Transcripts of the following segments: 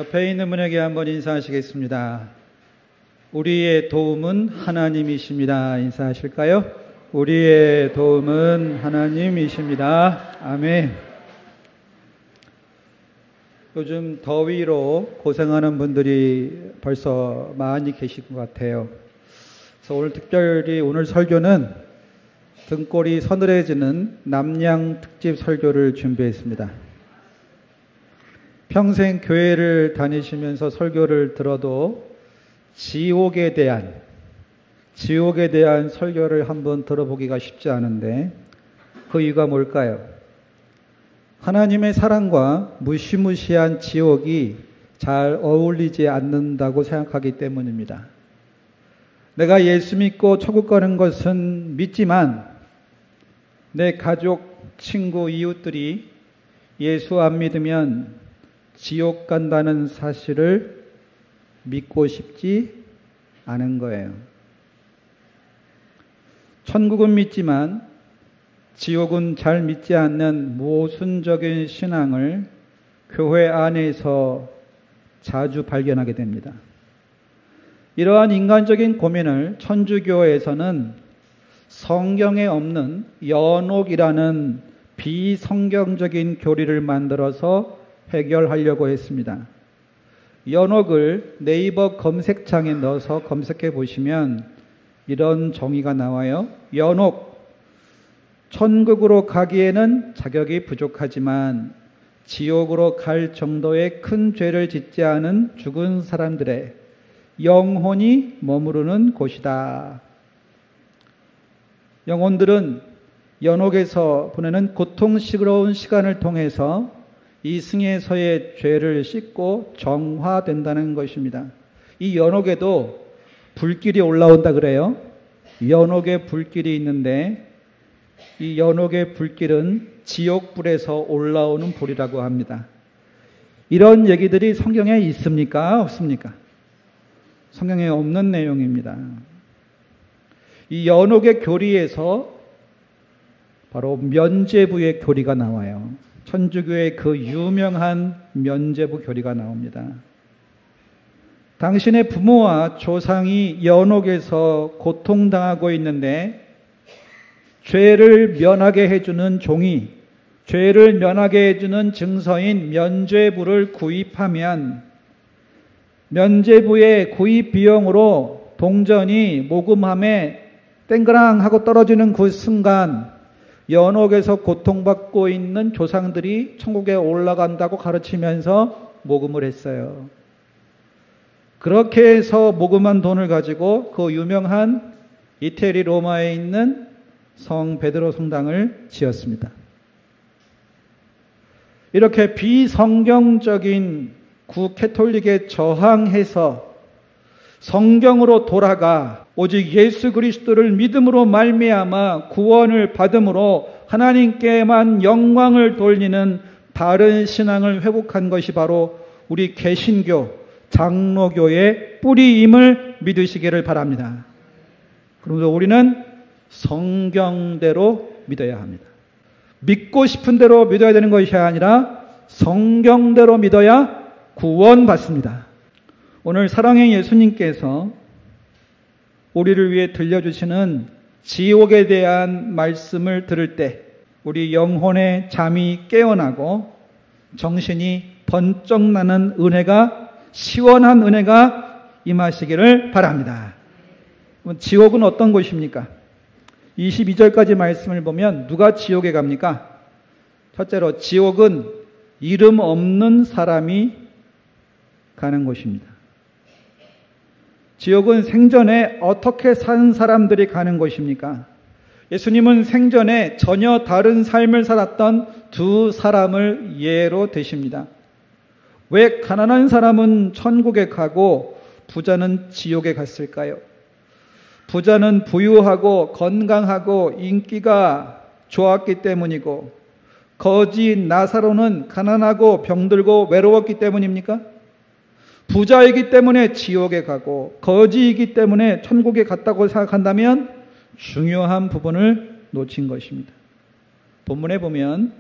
옆에 있는 분에게 한번 인사하시겠습니다. 우리의 도움은 하나님이십니다. 인사하실까요? 우리의 도움은 하나님이십니다. 아멘. 요즘 더위로 고생하는 분들이 벌써 많이 계실 것 같아요. 그래서 오늘 특별히 오늘 설교는 등골이 서늘해지는 남양 특집 설교를 준비했습니다. 평생 교회를 다니시면서 설교를 들어도 지옥에 대한 설교를 한번 들어보기가 쉽지 않은데 그 이유가 뭘까요? 하나님의 사랑과 무시무시한 지옥이 잘 어울리지 않는다고 생각하기 때문입니다. 내가 예수 믿고 천국 가는 것은 믿지만 내 가족, 친구, 이웃들이 예수 안 믿으면 지옥 간다는 사실을 믿고 싶지 않은 거예요. 천국은 믿지만 지옥은 잘 믿지 않는 모순적인 신앙을 교회 안에서 자주 발견하게 됩니다. 이러한 인간적인 고민을 천주교에서는 성경에 없는 연옥이라는 비성경적인 교리를 만들어서 해결하려고 했습니다. 연옥을 네이버 검색창에 넣어서 검색해 보시면 이런 정의가 나와요. 연옥, 천국으로 가기에는 자격이 부족하지만 지옥으로 갈 정도의 큰 죄를 짓지 않은 죽은 사람들의 영혼이 머무르는 곳이다. 영혼들은 연옥에서 보내는 고통스러운 시간을 통해서 이 승에서의 죄를 씻고 정화된다는 것입니다. 이 연옥에도 불길이 올라온다 그래요. 연옥에 불길이 있는데 이 연옥의 불길은 지옥불에서 올라오는 불이라고 합니다. 이런 얘기들이 성경에 있습니까? 없습니까? 성경에 없는 내용입니다. 이 연옥의 교리에서 바로 면죄부의 교리가 나와요. 천주교의 그 유명한 면죄부 교리가 나옵니다. 당신의 부모와 조상이 연옥에서 고통당하고 있는데 죄를 면하게 해주는 종이, 죄를 면하게 해주는 증서인 면죄부를 구입하면 면죄부의 구입 비용으로 동전이 모금함에 땡그랑 하고 떨어지는 그 순간 연옥에서 고통받고 있는 조상들이 천국에 올라간다고 가르치면서 모금을 했어요. 그렇게 해서 모금한 돈을 가지고 그 유명한 이태리 로마에 있는 성 베드로 성당을 지었습니다. 이렇게 비성경적인 구캐톨릭에 저항해서 성경으로 돌아가 오직 예수 그리스도를 믿음으로 말미암아 구원을 받음으로 하나님께만 영광을 돌리는 바른 신앙을 회복한 것이 바로 우리 개신교, 장로교의 뿌리임을 믿으시기를 바랍니다. 그러면서 우리는 성경대로 믿어야 합니다. 믿고 싶은 대로 믿어야 되는 것이 아니라 성경대로 믿어야 구원받습니다. 오늘 사랑의 예수님께서 우리를 위해 들려주시는 지옥에 대한 말씀을 들을 때 우리 영혼의 잠이 깨어나고 정신이 번쩍 나는 은혜가, 시원한 은혜가 임하시기를 바랍니다. 지옥은 어떤 곳입니까? 22절까지 말씀을 보면 누가 지옥에 갑니까? 첫째로 지옥은 이름 없는 사람이 가는 곳입니다. 지옥은 생전에 어떻게 산 사람들이 가는 곳입니까? 예수님은 생전에 전혀 다른 삶을 살았던 두 사람을 예로 드십니다. 왜 가난한 사람은 천국에 가고 부자는 지옥에 갔을까요? 부자는 부유하고 건강하고 인기가 좋았기 때문이고 거지 나사로는 가난하고 병들고 외로웠기 때문입니까? 부자이기 때문에 지옥에 가고 거지이기 때문에 천국에 갔다고 생각한다면 중요한 부분을 놓친 것입니다. 본문에 보면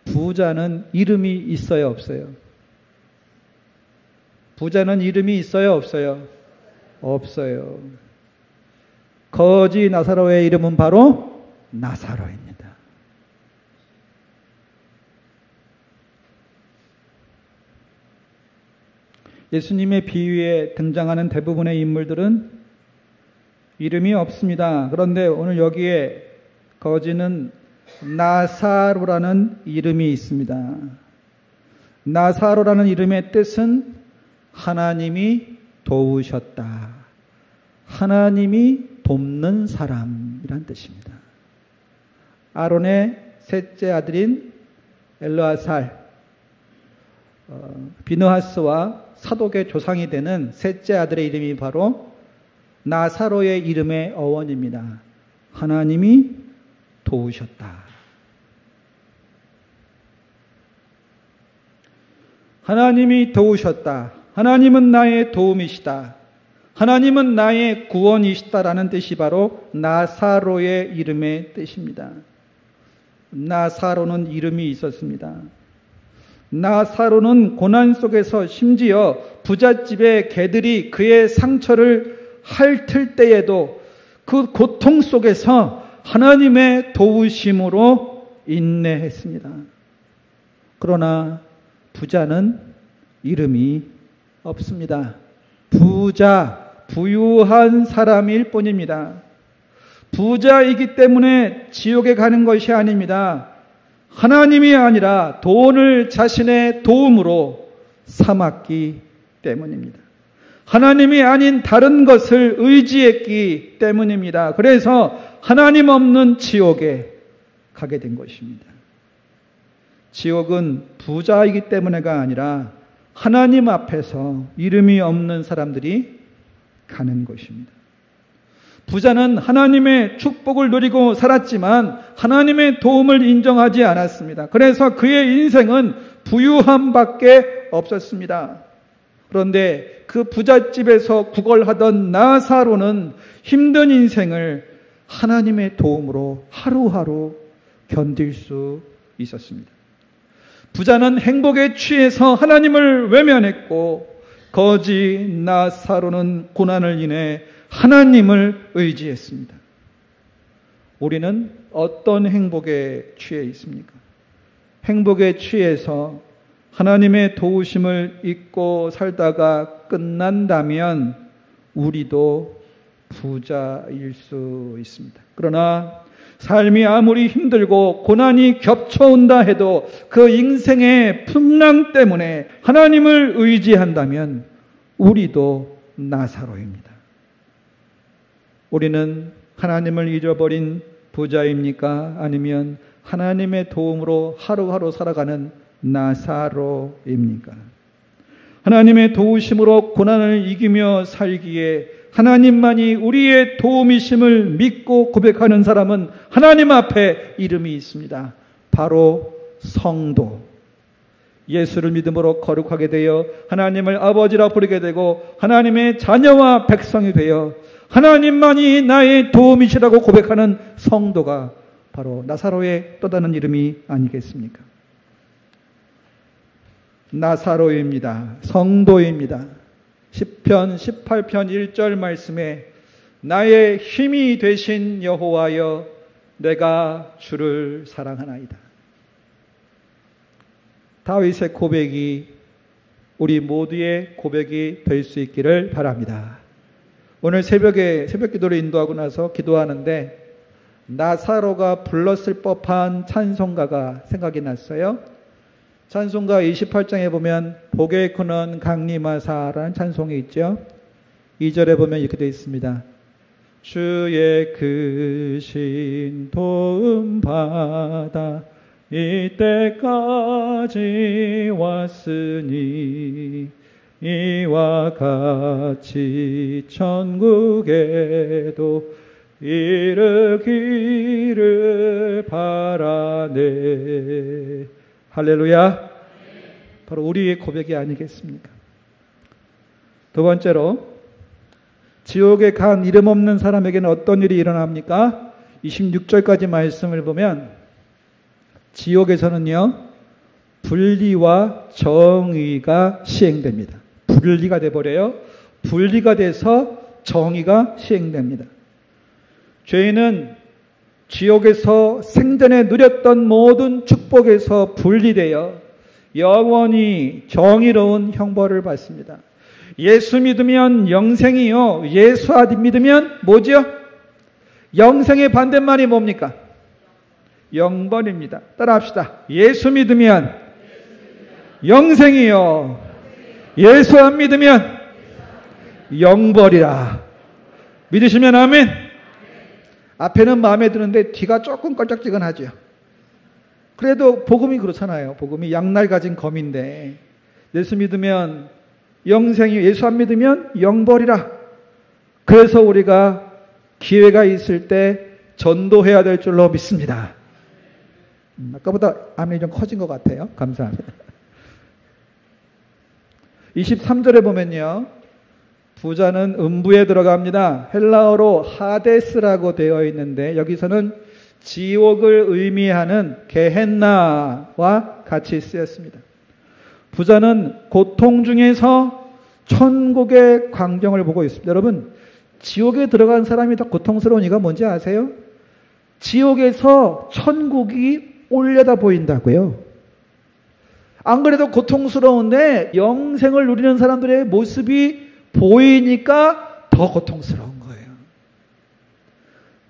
부자는 이름이 있어요, 없어요? 부자는 이름이 있어요, 없어요? 없어요. 거지 나사로의 이름은 바로 나사로입니다. 예수님의 비유에 등장하는 대부분의 인물들은 이름이 없습니다. 그런데 오늘 여기에 거지는 나사로라는 이름이 있습니다. 나사로라는 이름의 뜻은 하나님이 도우셨다. 하나님이 돕는 사람이란 뜻입니다. 아론의 셋째 아들인 엘르아살, 비느하스와 사독의 조상이 되는 셋째 아들의 이름이 바로 나사로의 이름의 어원입니다. 하나님이 도우셨다. 하나님이 도우셨다. 하나님은 나의 도움이시다. 하나님은 나의 구원이시다라는 뜻이 바로 나사로의 이름의 뜻입니다. 나사로는 이름이 있었습니다. 나사로는 고난 속에서 심지어 부잣집의 개들이 그의 상처를 핥을 때에도 그 고통 속에서 하나님의 도우심으로 인내했습니다. 그러나 부자는 이름이 없습니다. 부유한 사람일 뿐입니다. 부자이기 때문에 지옥에 가는 것이 아닙니다. 하나님이 아니라 돈을 자신의 도움으로 삼았기 때문입니다. 하나님이 아닌 다른 것을 의지했기 때문입니다. 그래서 하나님 없는 지옥에 가게 된 것입니다. 지옥은 부자이기 때문에가 아니라 하나님 앞에서 이름이 없는 사람들이 가는 것입니다. 부자는 하나님의 축복을 누리고 살았지만 하나님의 도움을 인정하지 않았습니다. 그래서 그의 인생은 부유함밖에 없었습니다. 그런데 그 부잣집에서 구걸하던 나사로는 힘든 인생을 하나님의 도움으로 하루하루 견딜 수 있었습니다. 부자는 행복에 취해서 하나님을 외면했고 거지 나사로는 고난을 인해 하나님을 의지했습니다. 우리는 어떤 행복에 취해 있습니까? 행복에 취해서 하나님의 도우심을 잊고 살다가 끝난다면 우리도 부자일 수 있습니다. 그러나 삶이 아무리 힘들고 고난이 겹쳐온다 해도 그 인생의 풍랑 때문에 하나님을 의지한다면 우리도 나사로입니다. 우리는 하나님을 잊어버린 부자입니까? 아니면 하나님의 도움으로 하루하루 살아가는 나사로입니까? 하나님의 도우심으로 고난을 이기며 살기에 하나님만이 우리의 도움이심을 믿고 고백하는 사람은 하나님 앞에 이름이 있습니다. 바로 성도. 예수를 믿음으로 거룩하게 되어 하나님을 아버지라 부르게 되고 하나님의 자녀와 백성이 되어 하나님만이 나의 도움이시라고 고백하는 성도가 바로 나사로의 또 다른 이름이 아니겠습니까? 나사로입니다. 성도입니다. 시편 18편 1절 말씀에 나의 힘이 되신 여호와여 내가 주를 사랑하나이다. 다윗의 고백이 우리 모두의 고백이 될 수 있기를 바랍니다. 오늘 새벽에 새벽기도를 인도하고 나서 기도하는데 나사로가 불렀을 법한 찬송가가 생각이 났어요. 찬송가 28장에 보면 복에 크는 강림하사라는 찬송이 있죠. 2절에 보면 이렇게 되어 있습니다. 주의 크신 도움 받아 이때까지 왔으니 이와 같이 천국에도 이르기를 바라네. 할렐루야. 바로 우리의 고백이 아니겠습니까? 두 번째로 지옥에 간 이름 없는 사람에게는 어떤 일이 일어납니까? 26절까지 말씀을 보면 지옥에서는요 분리와 정의가 시행됩니다. 분리가 돼버려요. 분리가 돼서 정의가 시행됩니다. 죄인은 지옥에서 생전에 누렸던 모든 축복에서 분리되어 영원히 정의로운 형벌을 받습니다. 예수 믿으면 영생이요. 예수 안 믿으면 뭐죠? 영생의 반대말이 뭡니까? 영벌입니다. 따라합시다. 예수 믿으면 영생이요. 예수 안 믿으면 영벌이라. 믿으시면 아멘. 앞에는 마음에 드는데 뒤가 조금 껄쩍지근하죠. 그래도 복음이 그렇잖아요. 복음이 양날 가진 검인데 예수 믿으면 영생이, 예수 안 믿으면 영벌이라. 그래서 우리가 기회가 있을 때 전도해야 될 줄로 믿습니다. 아까보다 아멘이 좀 커진 것 같아요. 감사합니다. 23절에 보면요, 부자는 음부에 들어갑니다. 헬라어로 하데스라고 되어 있는데 여기서는 지옥을 의미하는 게헨나와 같이 쓰였습니다. 부자는 고통 중에서 천국의 광경을 보고 있습니다. 여러분, 지옥에 들어간 사람이 더 고통스러운 이유가 뭔지 아세요? 지옥에서 천국이 올려다 보인다고요. 안 그래도 고통스러운데 영생을 누리는 사람들의 모습이 보이니까 더 고통스러운 거예요.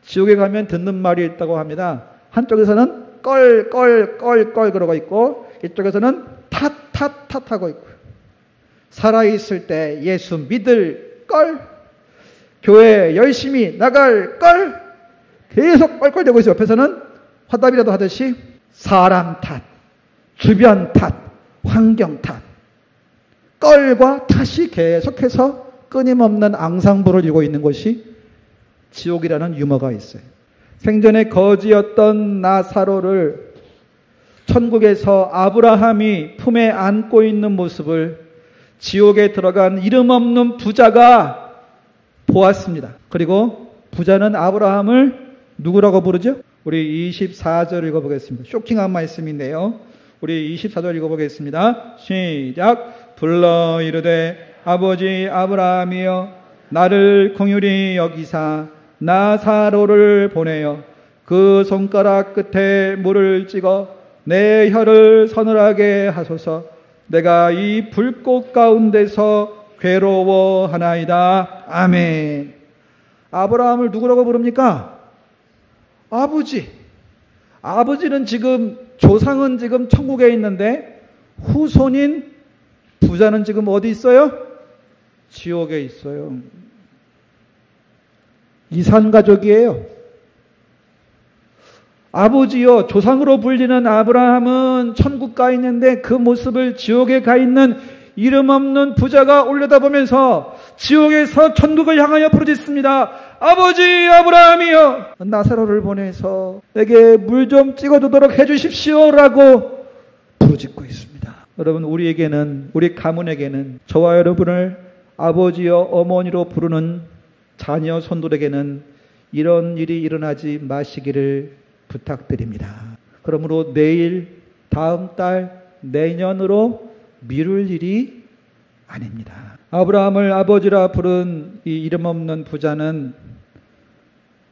지옥에 가면 듣는 말이 있다고 합니다. 한쪽에서는 껄 그러고 있고 이쪽에서는 탓 하고 있고요. 살아있을 때 예수 믿을 걸, 교회 열심히 나갈 걸, 계속 껄껄대고 있어요. 옆에서는 화답이라도 하듯이 사람 탓, 주변 탓, 환경 탓, 껄과 탓이 계속해서 끊임없는 앙상블을 이루고 있는 것이 지옥이라는 유머가 있어요. 생전에 거지였던 나사로를 천국에서 아브라함이 품에 안고 있는 모습을 지옥에 들어간 이름 없는 부자가 보았습니다. 그리고 부자는 아브라함을 누구라고 부르죠? 우리 24절 읽어보겠습니다. 쇼킹한 말씀인데요. 우리 24절 읽어보겠습니다. 시작. 불러 이르되 아버지 아브라함이여 나를 긍휼히 여기사 나사로를 보내어 그 손가락 끝에 물을 찍어 내 혀를 서늘하게 하소서. 내가 이 불꽃 가운데서 괴로워하나이다. 아멘. 아브라함을 누구라고 부릅니까? 아버지. 아버지는 지금, 조상은 지금 천국에 있는데 후손인 부자는 지금 어디 있어요? 지옥에 있어요. 이산가족이에요. 아버지요, 조상으로 불리는 아브라함은 천국 가 있는데 그 모습을 지옥에 가 있는 이름 없는 부자가 올려다보면서 지옥에서 천국을 향하여 부르짖습니다. 아버지 아브라함이여 나사로를 보내서 내게 물 좀 찍어주도록 해주십시오라고 부르짖고 있습니다. 여러분, 우리에게는, 우리 가문에게는, 저와 여러분을 아버지여 어머니로 부르는 자녀 손들에게는 이런 일이 일어나지 마시기를 부탁드립니다. 그러므로 내일, 다음 달, 내년으로 미룰 일이 아닙니다. 아브라함을 아버지라 부른 이 이름 없는 부자는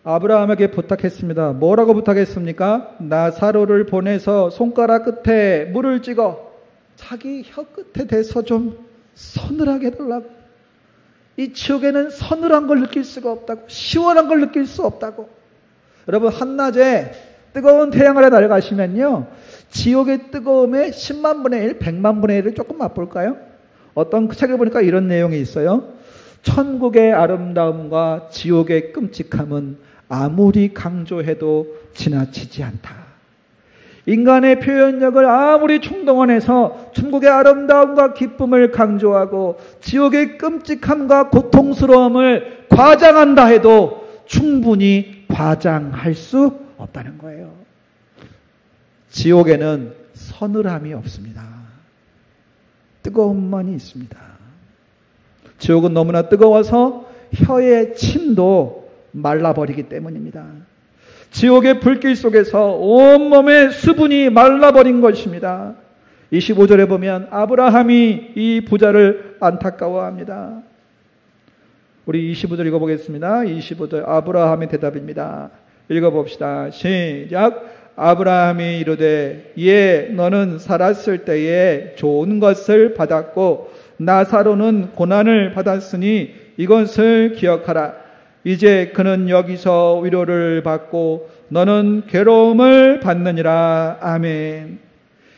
아브라함에게 부탁했습니다. 뭐라고 부탁했습니까? 나사로를 보내서 손가락 끝에 물을 찍어 자기 혀 끝에 대서 좀 서늘하게 해달라고. 이 지옥에는 서늘한 걸 느낄 수가 없다고, 시원한 걸 느낄 수 없다고. 여러분, 한낮에 뜨거운 태양 아래 나가시면요, 지옥의 뜨거움의 10만 분의 1, 100만 분의 1을 조금 맛볼까요? 어떤 책을 보니까 이런 내용이 있어요. 천국의 아름다움과 지옥의 끔찍함은 아무리 강조해도 지나치지 않다. 인간의 표현력을 아무리 총동원해서 천국의 아름다움과 기쁨을 강조하고 지옥의 끔찍함과 고통스러움을 과장한다 해도 충분히 과장할 수 없다는 거예요. 지옥에는 서늘함이 없습니다. 뜨거움만이 있습니다. 지옥은 너무나 뜨거워서 혀의 침도 말라버리기 때문입니다. 지옥의 불길 속에서 온몸의 수분이 말라버린 것입니다. 25절에 보면 아브라함이 이 부자를 안타까워합니다. 우리 25절 읽어보겠습니다. 25절 아브라함의 대답입니다. 읽어봅시다. 시작. 아브라함이 이르되 예 너는 살았을 때에 좋은 것을 받았고 나사로는 고난을 받았으니 이것을 기억하라. 이제 그는 여기서 위로를 받고 너는 괴로움을 받느니라. 아멘.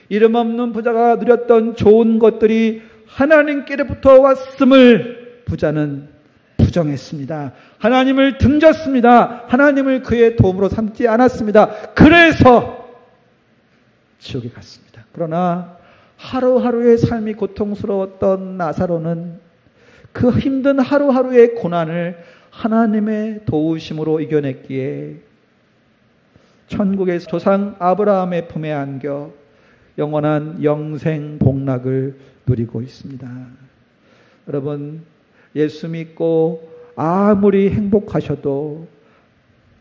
이름 없는 부자가 누렸던 좋은 것들이 하나님께로부터 왔음을 부자는 부정했습니다. 하나님을 등졌습니다. 하나님을 그의 도움으로 삼지 않았습니다. 그래서 지옥에 갔습니다. 그러나 하루하루의 삶이 고통스러웠던 나사로는 그 힘든 하루하루의 고난을 하나님의 도우심으로 이겨냈기에 천국의 조상 아브라함의 품에 안겨 영원한 영생 복락을 누리고 있습니다. 여러분, 예수 믿고 아무리 행복하셔도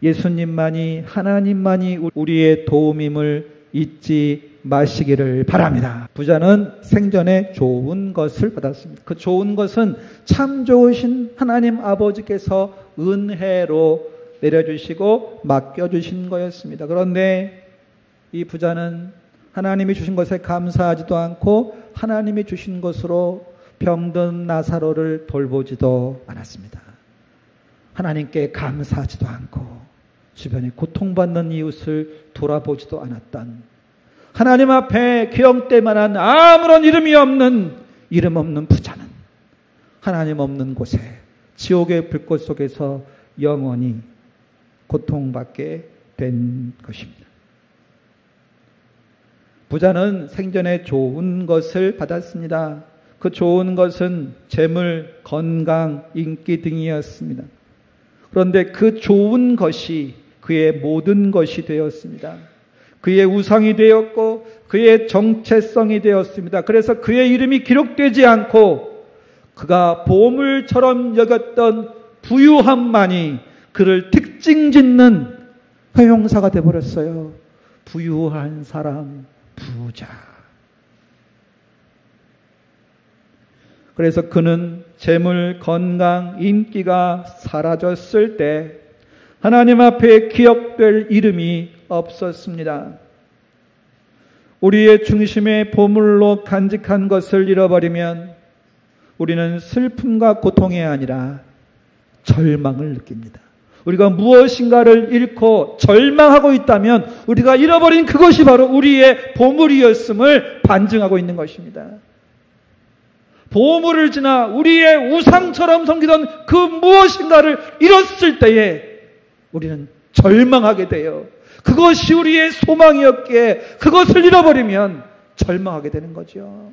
예수님만이 하나님만이 우리의 도움임을 잊지 마시기를 바랍니다. 부자는 생전에 좋은 것을 받았습니다. 그 좋은 것은 참 좋으신 하나님 아버지께서 은혜로 내려주시고 맡겨주신 거였습니다. 그런데 이 부자는 하나님이 주신 것에 감사하지도 않고 하나님이 주신 것으로 병든 나사로를 돌보지도 않았습니다. 하나님께 감사하지도 않고 주변에 고통받는 이웃을 돌아보지도 않았던 하나님 앞에 기억될 만한 아무런 이름이 없는 이름 없는 부자는 하나님 없는 곳에 지옥의 불꽃 속에서 영원히 고통받게 된 것입니다. 부자는 생전에 좋은 것을 받았습니다. 그 좋은 것은 재물, 건강, 인기 등이었습니다. 그런데 그 좋은 것이 그의 모든 것이 되었습니다. 그의 우상이 되었고 그의 정체성이 되었습니다. 그래서 그의 이름이 기록되지 않고 그가 보물처럼 여겼던 부유함만이 그를 특징짓는 형용사가 되어버렸어요. 부유한 사람, 부자. 그래서 그는 재물, 건강, 인기가 사라졌을 때 하나님 앞에 기억될 이름이 없었습니다. 우리의 중심에 보물로 간직한 것을 잃어버리면 우리는 슬픔과 고통이 아니라 절망을 느낍니다. 우리가 무엇인가를 잃고 절망하고 있다면 우리가 잃어버린 그것이 바로 우리의 보물이었음을 반증하고 있는 것입니다. 보물을 지나 우리의 우상처럼 섬기던 그 무엇인가를 잃었을 때에 우리는 절망하게 돼요. 그것이 우리의 소망이었기에 그것을 잃어버리면 절망하게 되는 거죠.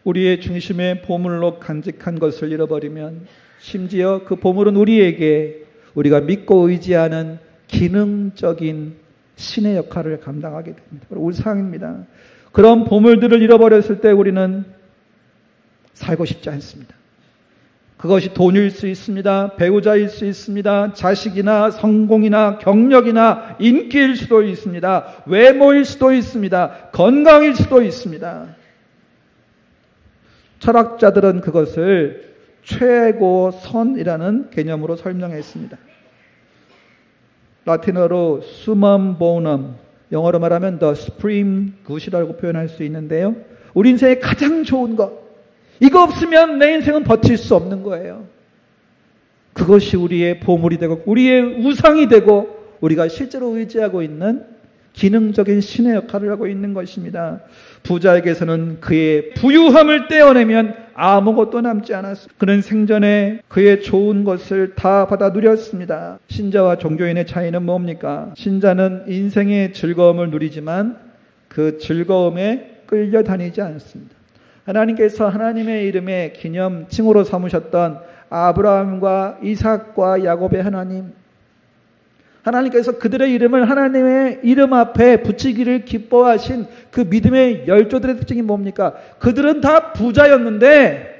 우리의 중심에 보물로 간직한 것을 잃어버리면 심지어 그 보물은 우리에게 우리가 믿고 의지하는 기능적인 신의 역할을 감당하게 됩니다. 우상입니다. 그런 보물들을 잃어버렸을 때 우리는 살고 싶지 않습니다. 그것이 돈일 수 있습니다. 배우자일 수 있습니다. 자식이나 성공이나 경력이나 인기일 수도 있습니다. 외모일 수도 있습니다. 건강일 수도 있습니다. 철학자들은 그것을 최고선이라는 개념으로 설명했습니다. 라틴어로 summum bonum, 영어로 말하면 the supreme good이라고 표현할 수 있는데요. 우리 인생의 가장 좋은 것, 이거 없으면 내 인생은 버틸 수 없는 거예요. 그것이 우리의 보물이 되고 우리의 우상이 되고 우리가 실제로 의지하고 있는 기능적인 신의 역할을 하고 있는 것입니다. 부자에게서는 그의 부유함을 떼어내면 아무것도 남지 않았습니다. 그는 생전에 그의 좋은 것을 다 받아 누렸습니다. 신자와 종교인의 차이는 뭡니까? 신자는 인생의 즐거움을 누리지만 그 즐거움에 끌려다니지 않습니다. 하나님께서 하나님의 이름의 기념칭으로 삼으셨던 아브라함과 이삭과 야곱의 하나님, 하나님께서 그들의 이름을 하나님의 이름 앞에 붙이기를 기뻐하신 그 믿음의 열조들의 특징이 뭡니까? 그들은 다 부자였는데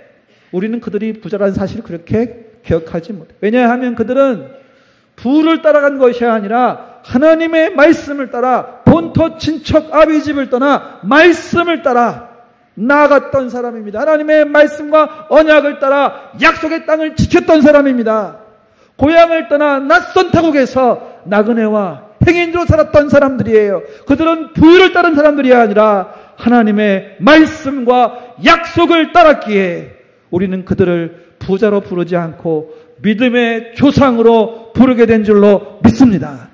우리는 그들이 부자라는 사실을 그렇게 기억하지 못해요. 왜냐하면 그들은 부를 따라간 것이 아니라 하나님의 말씀을 따라 본토 친척 아비집을 떠나 말씀을 따라 나아갔던 사람입니다. 하나님의 말씀과 언약을 따라 약속의 땅을 지켰던 사람입니다. 고향을 떠나 낯선 타국에서 나그네와 행인으로 살았던 사람들이에요. 그들은 부유를 따른 사람들이 아니라 하나님의 말씀과 약속을 따랐기에 우리는 그들을 부자로 부르지 않고 믿음의 조상으로 부르게 된 줄로 믿습니다.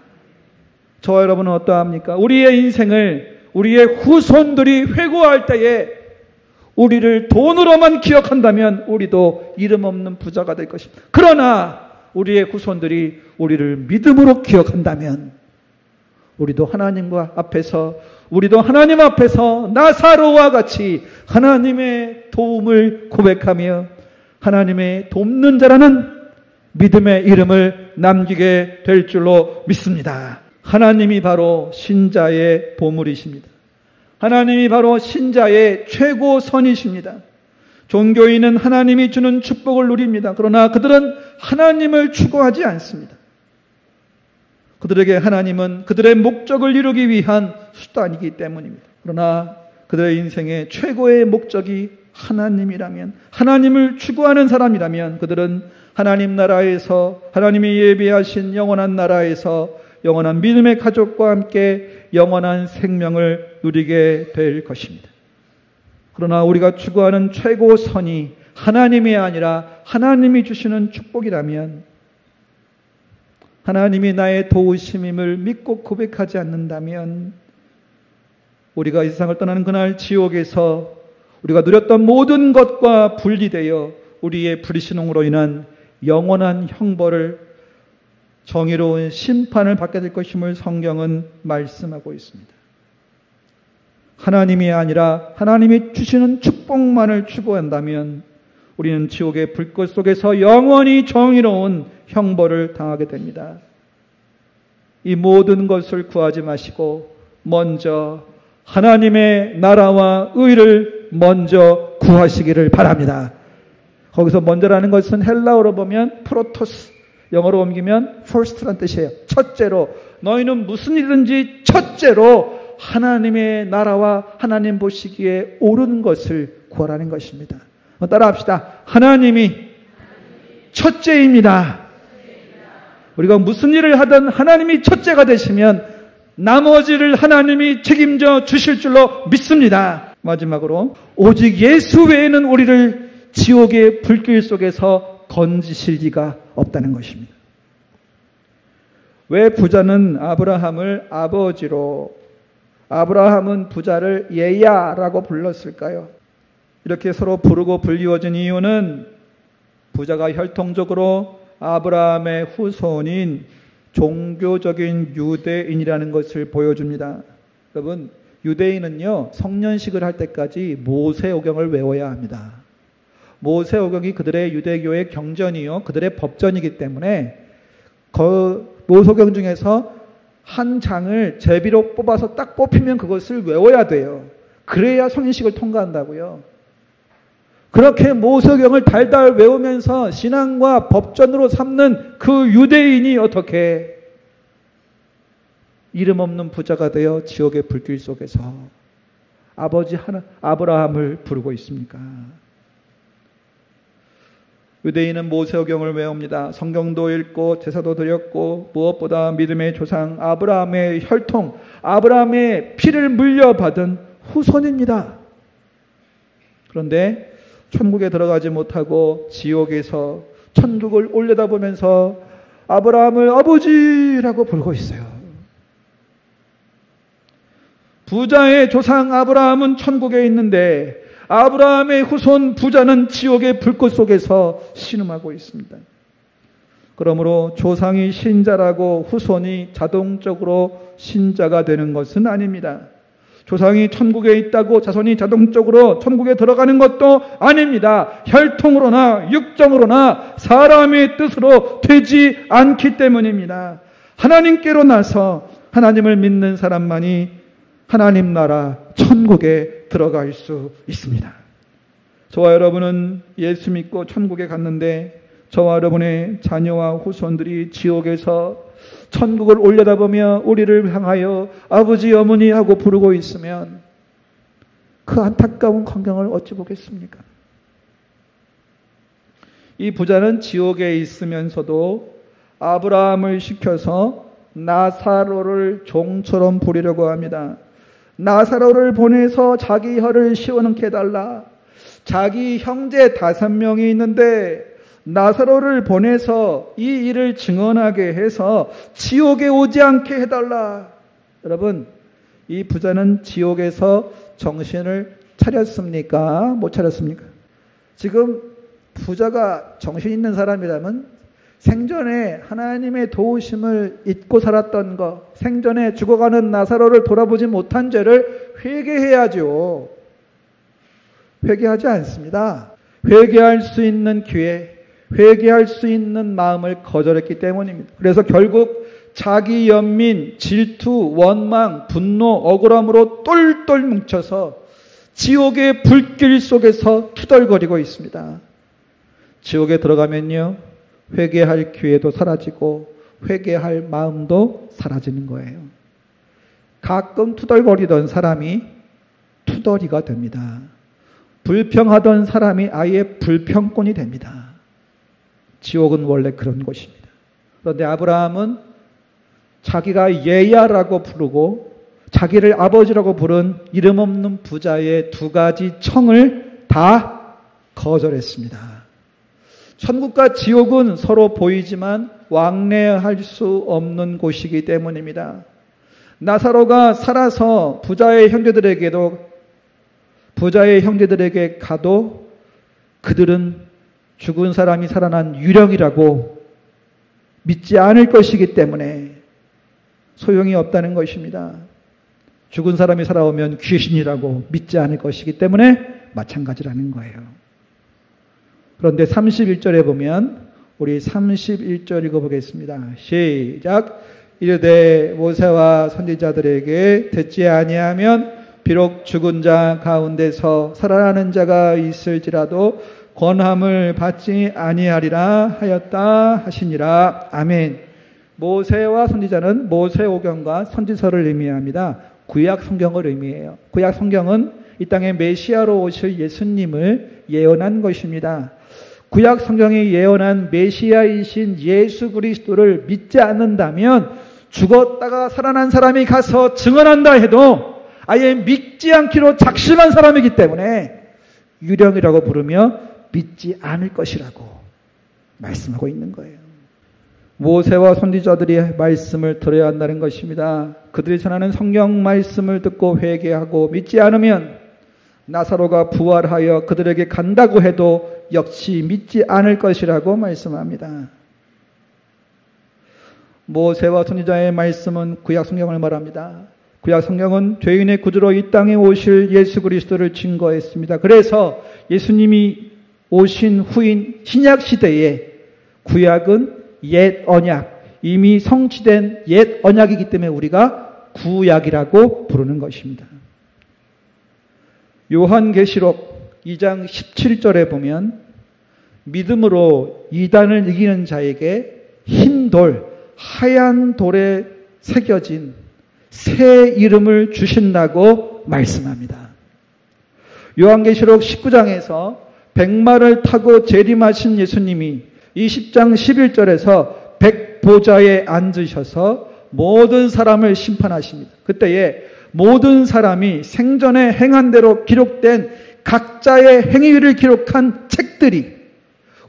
저와 여러분은 어떠합니까? 우리의 인생을 우리의 후손들이 회고할 때에 우리를 돈으로만 기억한다면 우리도 이름 없는 부자가 될 것입니다. 그러나 우리의 후손들이 우리를 믿음으로 기억한다면 우리도 하나님 앞에서 나사로와 같이 하나님의 도움을 고백하며 하나님의 돕는 자라는 믿음의 이름을 남기게 될 줄로 믿습니다. 하나님이 바로 신자의 보물이십니다. 하나님이 바로 신자의 최고선이십니다. 종교인은 하나님이 주는 축복을 누립니다. 그러나 그들은 하나님을 추구하지 않습니다. 그들에게 하나님은 그들의 목적을 이루기 위한 수단이기 때문입니다. 그러나 그들의 인생의 최고의 목적이 하나님이라면, 하나님을 추구하는 사람이라면 그들은 하나님 나라에서, 하나님이 예비하신 영원한 나라에서 영원한 믿음의 가족과 함께 영원한 생명을 누리게 될 것입니다. 그러나 우리가 추구하는 최고선이 하나님이 아니라 하나님이 주시는 축복이라면, 하나님이 나의 도우심임을 믿고 고백하지 않는다면 우리가 이 세상을 떠나는 그날 지옥에서 우리가 누렸던 모든 것과 분리되어 우리의 불신앙으로 인한 영원한 형벌을, 정의로운 심판을 받게 될 것임을 성경은 말씀하고 있습니다. 하나님이 아니라 하나님이 주시는 축복만을 추구한다면 우리는 지옥의 불꽃 속에서 영원히 정의로운 형벌을 당하게 됩니다. 이 모든 것을 구하지 마시고 먼저 하나님의 나라와 의를 먼저 구하시기를 바랍니다. 거기서 먼저라는 것은 헬라어로 보면 프로토스, 영어로 옮기면 first란 뜻이에요. 첫째로, 너희는 무슨 일이든지 첫째로 하나님의 나라와 하나님 보시기에 옳은 것을 구하라는 것입니다. 따라합시다. 하나님이 첫째입니다. 우리가 무슨 일을 하든 하나님이 첫째가 되시면 나머지를 하나님이 책임져 주실 줄로 믿습니다. 마지막으로, 오직 예수 외에는 우리를 지옥의 불길 속에서 건지실 리가 없다는 것입니다. 왜 부자는 아브라함을 아버지로, 아브라함은 부자를 예야라고 불렀을까요? 이렇게 서로 부르고 불리워진 이유는 부자가 혈통적으로 아브라함의 후손인 종교적인 유대인이라는 것을 보여줍니다. 여러분, 유대인은요, 성년식을 할 때까지 모세오경을 외워야 합니다. 모세오경이 그들의 유대교의 경전이요, 그들의 법전이기 때문에 그 모세오경 중에서 한 장을 제비로 뽑아서 딱 뽑히면 그것을 외워야 돼요. 그래야 성인식을 통과한다고요. 그렇게 모세오경을 달달 외우면서 신앙과 법전으로 삼는 그 유대인이 어떻게 이름 없는 부자가 되어 지옥의 불길 속에서 아버지 아브라함을 부르고 있습니까? 유대인은 모세오경을 외웁니다. 성경도 읽고 제사도 드렸고 무엇보다 믿음의 조상 아브라함의 혈통, 아브라함의 피를 물려받은 후손입니다. 그런데 천국에 들어가지 못하고 지옥에서 천국을 올려다보면서 아브라함을 아버지라고 부르고 있어요. 부자의 조상 아브라함은 천국에 있는데 아브라함의 후손 부자는 지옥의 불꽃 속에서 신음하고 있습니다. 그러므로 조상이 신자라고 후손이 자동적으로 신자가 되는 것은 아닙니다. 조상이 천국에 있다고 자손이 자동적으로 천국에 들어가는 것도 아닙니다. 혈통으로나 육정으로나 사람의 뜻으로 되지 않기 때문입니다. 하나님께로 나서 하나님을 믿는 사람만이 하나님 나라 천국에 들어갈 수 있습니다. 저와 여러분은 예수 믿고 천국에 갔는데 저와 여러분의 자녀와 후손들이 지옥에서 천국을 올려다보며 우리를 향하여 아버지 어머니 하고 부르고 있으면 그 안타까운 광경을 어찌 보겠습니까? 이 부자는 지옥에 있으면서도 아브라함을 시켜서 나사로를 종처럼 부리려고 합니다. 나사로를 보내서 자기 혀를 시원케 해달라. 자기 형제 5명이 있는데 나사로를 보내서 이 일을 증언하게 해서 지옥에 오지 않게 해달라. 여러분, 이 부자는 지옥에서 정신을 차렸습니까? 못 차렸습니까? 지금 부자가 정신 있는 사람이라면 생전에 하나님의 도우심을 잊고 살았던 것, 생전에 죽어가는 나사로를 돌아보지 못한 죄를 회개해야죠. 회개하지 않습니다. 회개할 수 있는 기회, 회개할 수 있는 마음을 거절했기 때문입니다. 그래서 결국 자기 연민, 질투, 원망, 분노, 억울함으로 똘똘 뭉쳐서 지옥의 불길 속에서 투덜거리고 있습니다. 지옥에 들어가면요, 회개할 기회도 사라지고 회개할 마음도 사라지는 거예요. 가끔 투덜거리던 사람이 투덜이가 됩니다. 불평하던 사람이 아예 불평꾼이 됩니다. 지옥은 원래 그런 곳입니다. 그런데 아브라함은 자기가 예야라고 부르고 자기를 아버지라고 부른 이름 없는 부자의 2가지 청을 다 거절했습니다. 천국과 지옥은 서로 보이지만 왕래할 수 없는 곳이기 때문입니다. 나사로가 살아서 부자의 형제들에게 가도 그들은 죽은 사람이 살아난 유령이라고 믿지 않을 것이기 때문에 소용이 없다는 것입니다. 죽은 사람이 살아오면 귀신이라고 믿지 않을 것이기 때문에 마찬가지라는 거예요. 그런데 31절에 보면 우리 31절 읽어보겠습니다. 시작. 이르되 모세와 선지자들에게 듣지 아니하면 비록 죽은 자 가운데서 살아나는 자가 있을지라도 권함을 받지 아니하리라 하였다 하시니라. 아멘. 모세와 선지자는 모세오경과 선지서를 의미합니다. 구약 성경을 의미해요. 구약 성경은 이 땅에 메시아로 오실 예수님을 예언한 것입니다. 구약 성경이 예언한 메시아이신 예수 그리스도를 믿지 않는다면 죽었다가 살아난 사람이 가서 증언한다 해도 아예 믿지 않기로 작심한 사람이기 때문에 유령이라고 부르며 믿지 않을 것이라고 말씀하고 있는 거예요. 모세와 선지자들이 말씀을 들어야 한다는 것입니다. 그들이 전하는 성경 말씀을 듣고 회개하고 믿지 않으면 나사로가 부활하여 그들에게 간다고 해도 역시 믿지 않을 것이라고 말씀합니다. 모세와 선지자의 말씀은 구약 성경을 말합니다. 구약 성경은 죄인의 구주로 이 땅에 오실 예수 그리스도를 증거했습니다. 그래서 예수님이 오신 후인 신약 시대에 구약은 옛 언약, 이미 성취된 옛 언약이기 때문에 우리가 구약이라고 부르는 것입니다. 요한계시록 2장 17절에 보면 믿음으로 이단을 이기는 자에게 흰 돌, 하얀 돌에 새겨진 새 이름을 주신다고 말씀합니다. 요한계시록 19장에서 백마를 타고 재림하신 예수님이 20장 11절에서 백보좌에 앉으셔서 모든 사람을 심판하십니다. 그때에 모든 사람이 생전에 행한 대로 기록된 각자의 행위를 기록한 책들이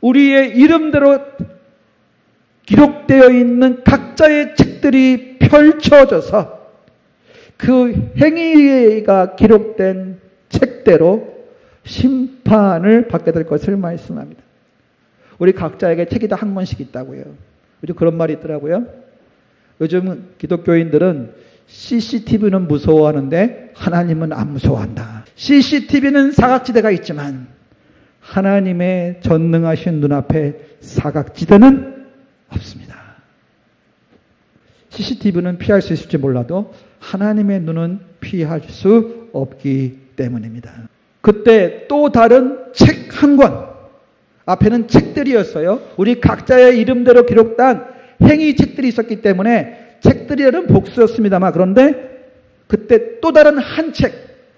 우리의 이름대로 기록되어 있는 각자의 책들이 펼쳐져서 그 행위가 기록된 책대로 심판을 받게 될 것을 말씀합니다. 우리 각자에게 책이 다 한 권씩 있다고요. 요즘 그런 말이 있더라고요. 요즘 기독교인들은 CCTV는 무서워하는데 하나님은 안 무서워한다. CCTV는 사각지대가 있지만 하나님의 전능하신 눈앞에 사각지대는 없습니다. CCTV는 피할 수 있을지 몰라도 하나님의 눈은 피할 수 없기 때문입니다. 그때 또 다른 책 한 권, 앞에는 책들이었어요. 우리 각자의 이름대로 기록된 행위 책들이 있었기 때문에 책들이라는 복수였습니다만, 그런데 그때 또 다른 한 책,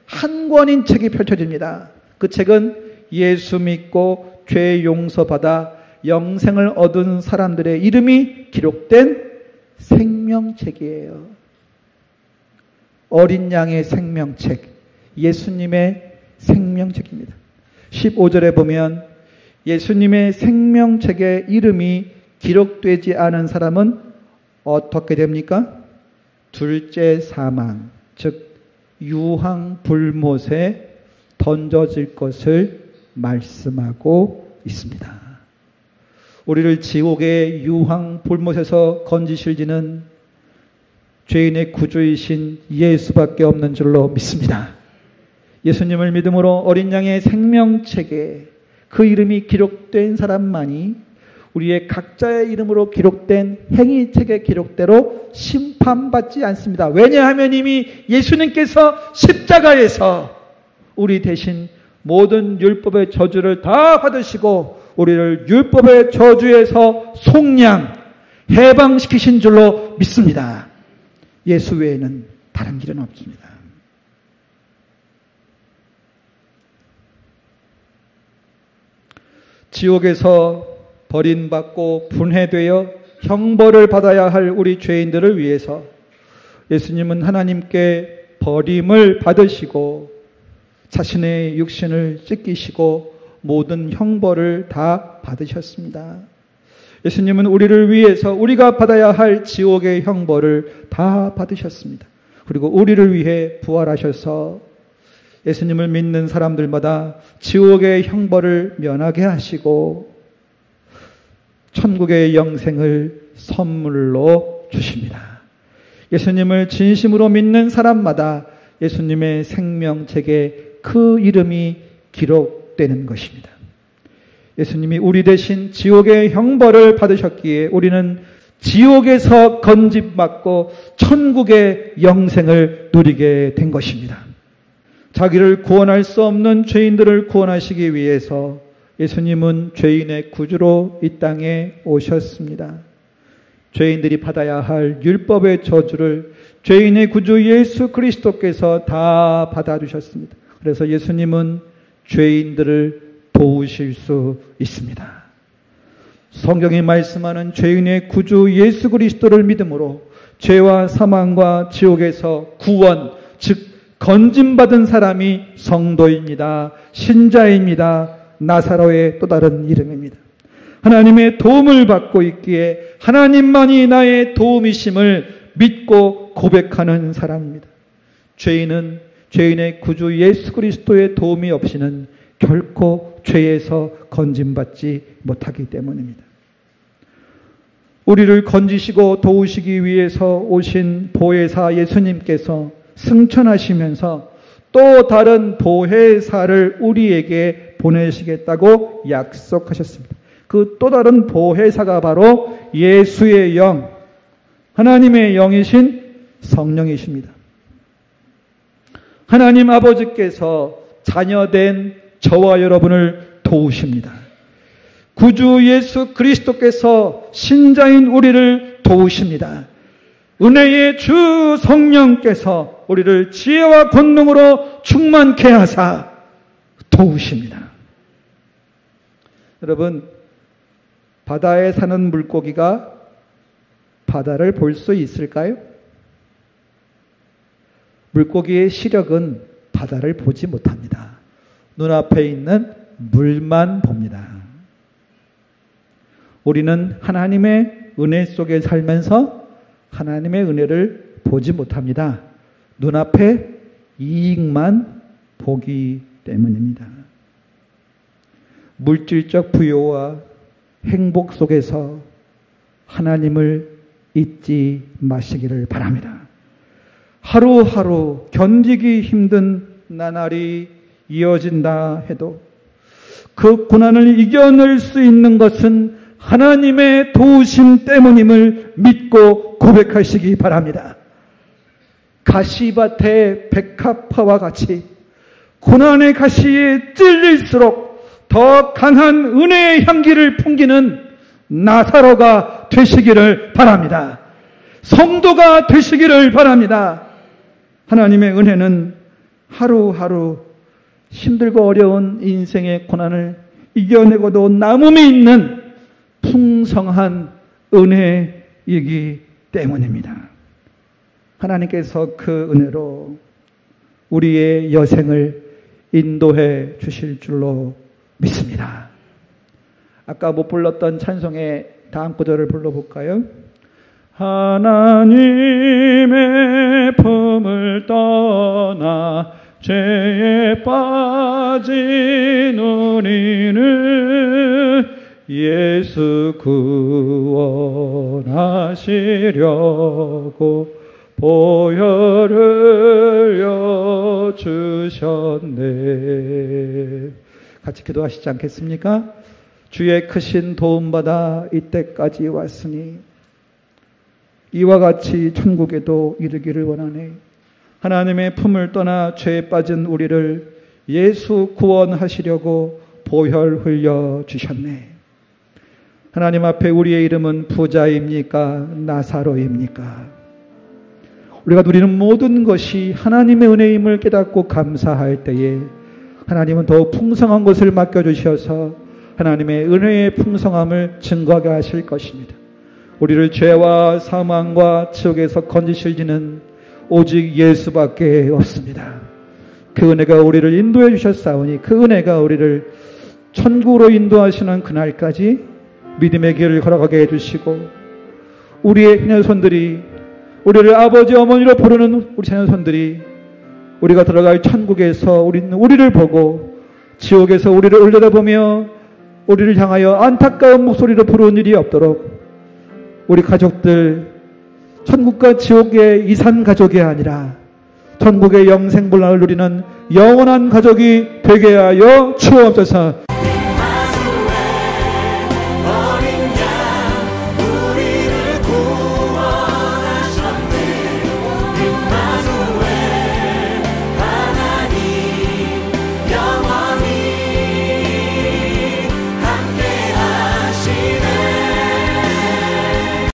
한 권인 책이 펼쳐집니다. 그 책은 예수 믿고 죄 용서받아 영생을 얻은 사람들의 이름이 기록된 생명책이에요. 어린 양의 생명책, 예수님의 생명책입니다. 15절에 보면 예수님의 생명책에 이름이 기록되지 않은 사람은 어떻게 됩니까? 둘째 사망, 즉 유황불못에 던져질 것을 말씀하고 있습니다. 우리를 지옥의 유황불못에서 건지실 지는 죄인의 구주이신 예수밖에 없는 줄로 믿습니다. 예수님을 믿음으로 어린 양의 생명책에 그 이름이 기록된 사람만이 우리의 각자의 이름으로 기록된 행위책의 기록대로 심판받지 않습니다. 왜냐하면 이미 예수님께서 십자가에서 우리 대신 모든 율법의 저주를 다 받으시고 우리를 율법의 저주에서 속량, 해방시키신 줄로 믿습니다. 예수 외에는 다른 길은 없습니다. 지옥에서 버림받고 분해되어 형벌을 받아야 할 우리 죄인들을 위해서 예수님은 하나님께 버림을 받으시고 자신의 육신을 찢기시고 모든 형벌을 다 받으셨습니다. 예수님은 우리를 위해서 우리가 받아야 할 지옥의 형벌을 다 받으셨습니다. 그리고 우리를 위해 부활하셔서 예수님을 믿는 사람들마다 지옥의 형벌을 면하게 하시고 천국의 영생을 선물로 주십니다. 예수님을 진심으로 믿는 사람마다 예수님의 생명책에 그 이름이 기록되는 것입니다. 예수님이 우리 대신 지옥의 형벌을 받으셨기에 우리는 지옥에서 건짐받고 천국의 영생을 누리게 된 것입니다. 자기를 구원할 수 없는 죄인들을 구원하시기 위해서 예수님은 죄인의 구주로 이 땅에 오셨습니다. 죄인들이 받아야 할 율법의 저주를 죄인의 구주 예수 그리스도께서 다 받아주셨습니다. 그래서 예수님은 죄인들을 도우실 수 있습니다. 성경이 말씀하는 죄인의 구주 예수 그리스도를 믿음으로 죄와 사망과 지옥에서 구원, 즉 건짐받은 사람이 성도입니다. 신자입니다. 나사로의 또 다른 이름입니다. 하나님의 도움을 받고 있기에 하나님만이 나의 도움이심을 믿고 고백하는 사람입니다. 죄인은 죄인의 구주 예수 그리스도의 도움이 없이는 결코 죄에서 건짐받지 못하기 때문입니다. 우리를 건지시고 도우시기 위해서 오신 보혜사 예수님께서 승천하시면서 또 다른 보혜사를 우리에게 보내시겠다고 약속하셨습니다. 그 또 다른 보혜사가 바로 예수의 영, 하나님의 영이신 성령이십니다. 하나님 아버지께서 자녀된 저와 여러분을 도우십니다. 구주 예수 그리스도께서 신자인 우리를 도우십니다. 은혜의 주 성령께서 우리를 지혜와 권능으로 충만케 하사 도우십니다. 여러분, 바다에 사는 물고기가 바다를 볼 수 있을까요? 물고기의 시력은 바다를 보지 못합니다. 눈앞에 있는 물만 봅니다. 우리는 하나님의 은혜 속에 살면서 하나님의 은혜를 보지 못합니다. 눈앞에 이익만 보기 때문입니다. 물질적 부요와 행복 속에서 하나님을 잊지 마시기를 바랍니다. 하루하루 견디기 힘든 나날이 이어진다 해도 그 고난을 이겨낼 수 있는 것은 하나님의 도우심 때문임을 믿고 고백하시기 바랍니다. 가시밭의 백합화와 같이 고난의 가시에 찔릴수록 더 강한 은혜의 향기를 풍기는 나사로가 되시기를 바랍니다. 성도가 되시기를 바랍니다. 하나님의 은혜는 하루하루 힘들고 어려운 인생의 고난을 이겨내고도 남음이 있는 풍성한 은혜이기 때문입니다. 하나님께서 그 은혜로 우리의 여생을 인도해 주실 줄로 믿습니다. 아까 못 불렀던 찬송의 다음 구절을 불러볼까요? 하나님의 품을 떠나 죄에 빠진 우리는 예수 구원하시려고 보혈을 주셨네. 같이 기도하시지 않겠습니까? 주의 크신 도움받아 이때까지 왔으니 이와 같이 천국에도 이르기를 원하네. 하나님의 품을 떠나 죄에 빠진 우리를 예수 구원하시려고 보혈 흘려 주셨네. 하나님 앞에 우리의 이름은 부자입니까? 나사로입니까? 우리가 누리는 모든 것이 하나님의 은혜임을 깨닫고 감사할 때에 하나님은 더욱 풍성한 것을 맡겨주셔서 하나님의 은혜의 풍성함을 증거하게 하실 것입니다. 우리를 죄와 사망과 지옥에서 건지실 이는 오직 예수밖에 없습니다. 그 은혜가 우리를 인도해 주셨사오니 그 은혜가 우리를 천국으로 인도하시는 그날까지 믿음의 길을 걸어가게 해주시고 우리의 자녀손들이 우리를 아버지 어머니로 부르는 우리 자녀손들이 우리가 들어갈 천국에서 우리를 보고 지옥에서 우리를 올려다보며 우리를 향하여 안타까운 목소리로 부르는 일이 없도록 우리 가족들 천국과 지옥의 이산 가족이 아니라 천국의 영생불락을 누리는 영원한 가족이 되게 하여 주옵소서.